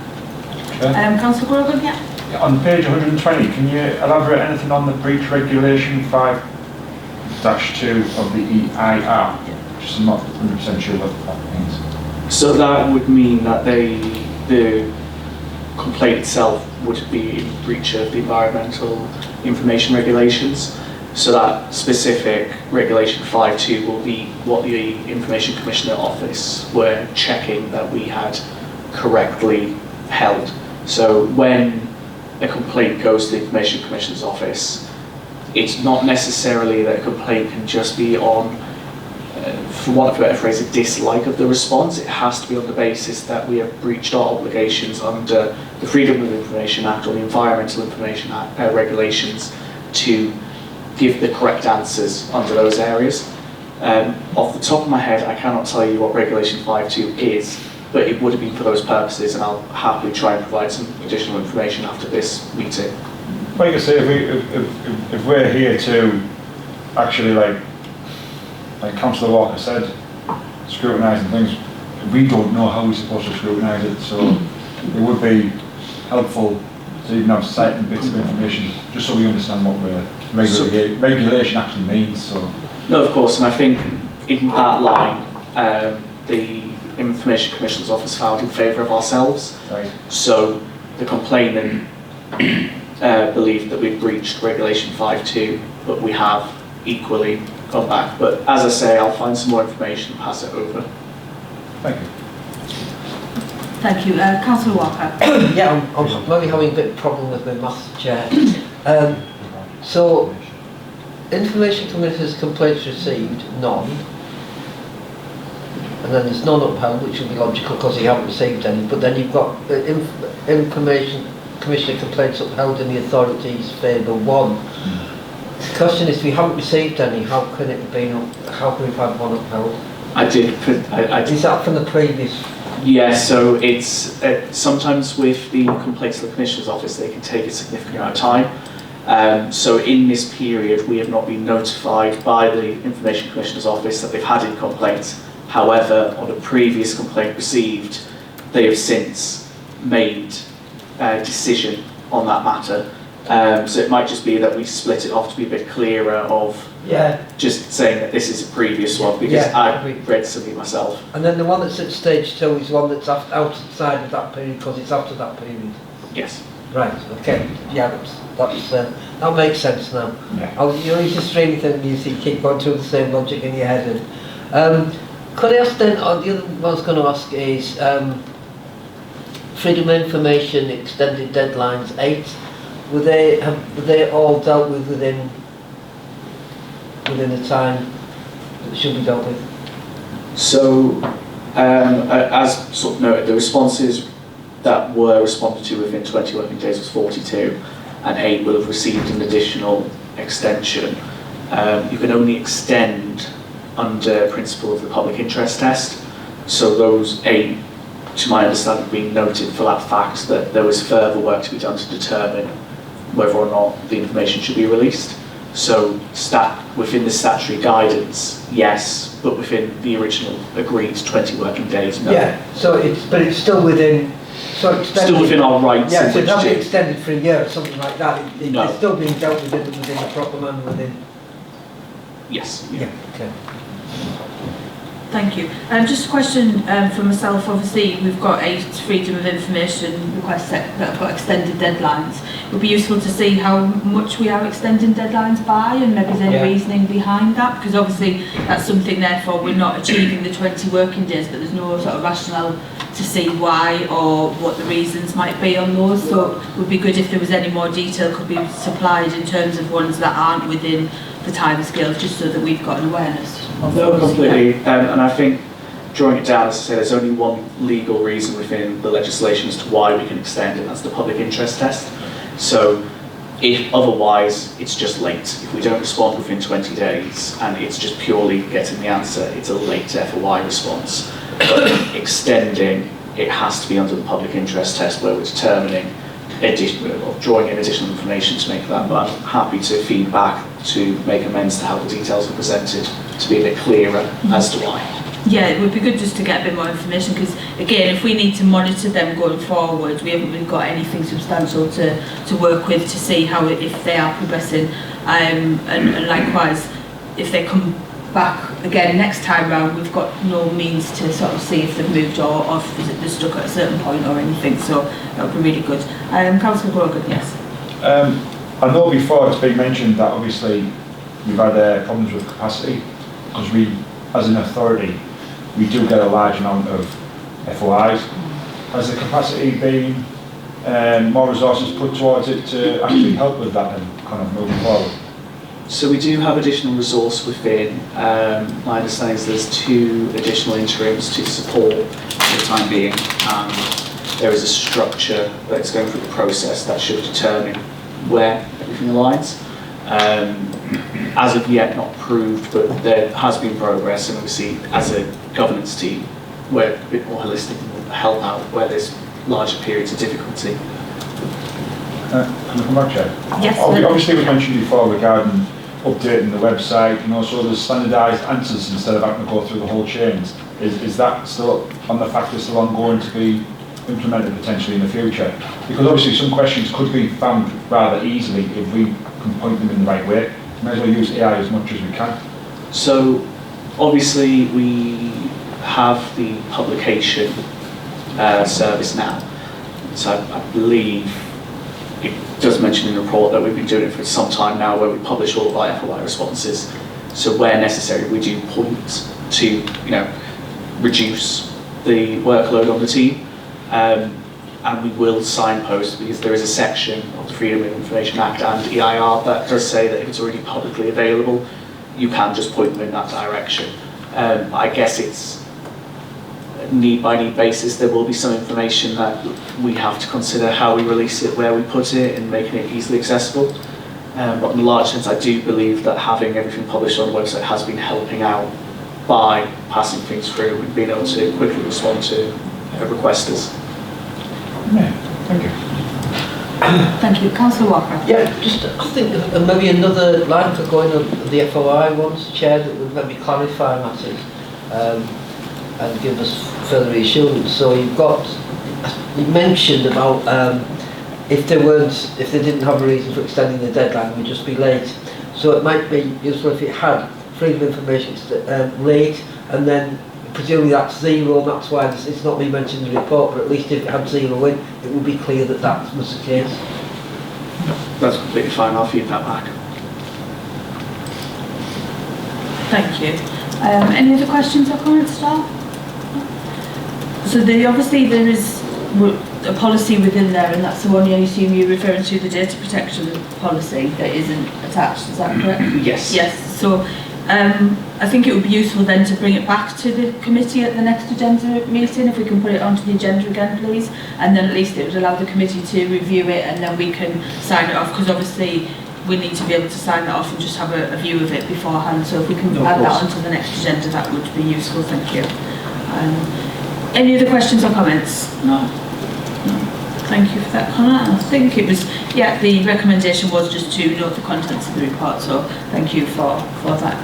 Sure. Councillor Grogan, yeah. On page 120, can you elaborate anything on the breach regulation 5-2 of the EIR? Just I'm not 100% sure what that means. So that would mean that the complaint itself would be in breach of the environmental information regulations. So that specific regulation 5.2 will be what the Information Commissioner Office were checking that we had correctly held. So when a complaint goes to the Information Commissioner's Office, it's not necessarily that a complaint can just be on, for want of a better phrase, a dislike of the response. It has to be on the basis that we have breached our obligations under the Freedom of Information Act or the Environmental Information Act, regulations to give the correct answers under those areas. Off the top of my head, I cannot tell you what Regulation 5.2 is, but it would have been for those purposes, and I'll happily try and provide some additional information after this meeting. Like I say, if we're here to actually, like Councillor Walker said, scrutinising things, we don't know how we're supposed to scrutinise it, so it would be helpful to even have certain bits of information, just so we understand what regulation actually means. So. No, of course, and I think in that line, the Information Commissioner's Office filed in favour of ourselves. Right. So the complainant believed that we'd breached Regulation 5.2, but we have equally gone back. But as I say, I'll find some more information and pass it over. Thank you. Thank you. Councillor Walker. Yeah, I'm maybe having a bit of problem with my maths, Chair. So, Information Commissioner's complaints received, none. And then there's none upheld, which would be logical because you haven't received any. But then you've got the Information Commissioner complaints upheld in the authority's favour, 1. The question is, if we haven't received any, how can it have been? How can we have had one upheld? Is that from the previous? Yeah, so it's sometimes with the complaints to the Commissioner's Office, they can take a significant amount of time. So in this period, we have not been notified by the Information Commissioner's Office that they've had any complaints. However, on a previous complaint received, they have since made a decision on that matter. So it might just be that we split it off to be a bit clearer of just saying that this is a previous one, because I've read something myself. And then the one that's at stage 2 is one that's outside of that period because it's after that period? Yes. Right, okay. Yeah, that makes sense now. Yeah. You're just streaming things and you keep going through the same logic in your head. And, could I ask then, the other one I was going to ask is Freedom of Information extended deadlines 8. were they all dealt with within the time that should be dealt with? So, as sort of noted, the responses that were responded to within 20 working days was 42, and 8 will have received an additional extension. You can only extend under principle of the public interest test. So those 8, to my understanding, being noted for that fact that there was further work to be done to determine whether or not the information should be released. So within the statutory guidance, yes, but within the original agreed 20 working days, no. Yeah, so it's still within, so extended. Still within our rights. Yeah, so in it's not which been extended for a year or something like that. No. It's still being dealt with within the proper manner within. Yes. Yeah. Okay. Thank you. Just a question for myself. Obviously, we've got 8 freedom of information requests that have got extended deadlines. It would be useful to see how much we are extending deadlines by, and maybe there's any reasoning behind that, because obviously that's something, therefore, we're not achieving the 20 working days, but there's no sort of rationale to see why or what the reasons might be on those. So it would be good if there was any more detail could be supplied in terms of ones that aren't within the timescale, just so that we've got an awareness of No, those. completely. And I think drawing it down, as I say, there's only one legal reason within the legislation as to why we can extend it, that's the public interest test. So if otherwise, it's just late. If we don't respond within 20 days and it's just purely getting the answer, it's a late FOI response. But extending, it has to be under the public interest test where we're determining drawing in additional information to make that, but I'm happy to feed back to make amends to how the details are presented to be a bit clearer as to why. Yeah, it would be good just to get a bit more information, because again, if we need to monitor them going forward, we haven't really got anything substantial to work with to see how if they are progressing, and likewise if they come back again next time round, we've got no means to sort of see if they've moved or if they're stuck at a certain point or anything, so that would be really good. Councillor Grogan, yes. I know before it's been mentioned that obviously we've had problems with capacity, because we, as an authority, we do get a large amount of FOIs. Has the capacity been more resources put towards it to actually help with that and kind of moving forward? So we do have additional resource within. My understanding is there's 2 additional interims to support for the time being, and there is a structure that's going through the process that should determine where everything aligns. As of yet not proved, but there has been progress, and obviously as a governance team we're a bit more holistic and will help out where there's larger periods of difficulty. Can I come back, Chair? Yes. Obviously we mentioned before regarding updating the website, and also there's standardised answers instead of having to go through the whole chains. Is that still on the fact it's still ongoing to be implemented potentially in the future? Because obviously some questions could be found rather easily if we can point them in the right way. May as well use AI as much as we can. So obviously we have the publication service now. So I believe it does mention in the report that we've been doing it for some time now, where we publish all of our FOI responses. So where necessary, we do point to, reduce the workload on the team. And we will signpost, because there is a section of the Freedom of Information Act and EIR that does say that if it's already publicly available, you can just point them in that direction. I guess it's need by need basis. There will be some information that we have to consider how we release it, where we put it, and making it easily accessible. But in the large sense, I do believe that having everything published on the website has been helping out by passing things through and being able to quickly respond to requesters. Yeah, thank you. Thank you. Councillor Walker. Yeah, just I think maybe another line for going on the FOI ones, Chair, that would maybe clarify matters and give us further reassurance. So you mentioned about if they didn't have a reason for extending the deadline, we'd just be late. So it might be useful if it had freedom of information late, and then presumably that's 0, and that's why it's not been mentioned in the report, but at least if it had 0 in, it would be clear that that was the case. That's completely fine, I'll feed that back. Thank you. Any other questions or comments, staff? So obviously there is a policy within there, and that's the one I assume you're referring to, the data protection policy that isn't attached, is that correct? Yes. Yes, so I think it would be useful then to bring it back to the committee at the next agenda meeting, if we can put it onto the agenda again please, and then at least it would allow the committee to review it and then we can sign it off, because obviously we need to be able to sign that off and just have a view of it beforehand, so if we can add that onto the next agenda that would be useful, thank you. Any other questions or comments? No? Thank you for that, Connor. I think it was, yeah, the recommendation was just to note the contents of the report, so thank you for that.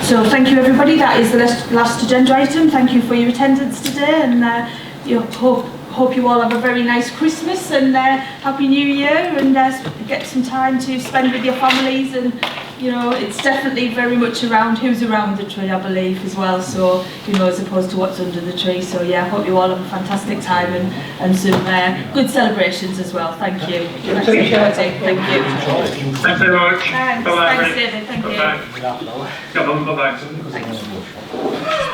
So thank you everybody, that is the last agenda item. Thank you for your attendance today, and hope you all have a very nice Christmas and Happy New Year, and get some time to spend with your families, and you know, it's definitely very much around who's around the tree, I believe, as well, so, you know, as opposed to what's under the tree. So yeah, I hope you all have a fantastic time and some good celebrations as well. Thank you. Thank you. Thanks very much. Thanks. Bye-bye. Thanks, David. Thank you. Bye-bye. Bye-bye. Thanks.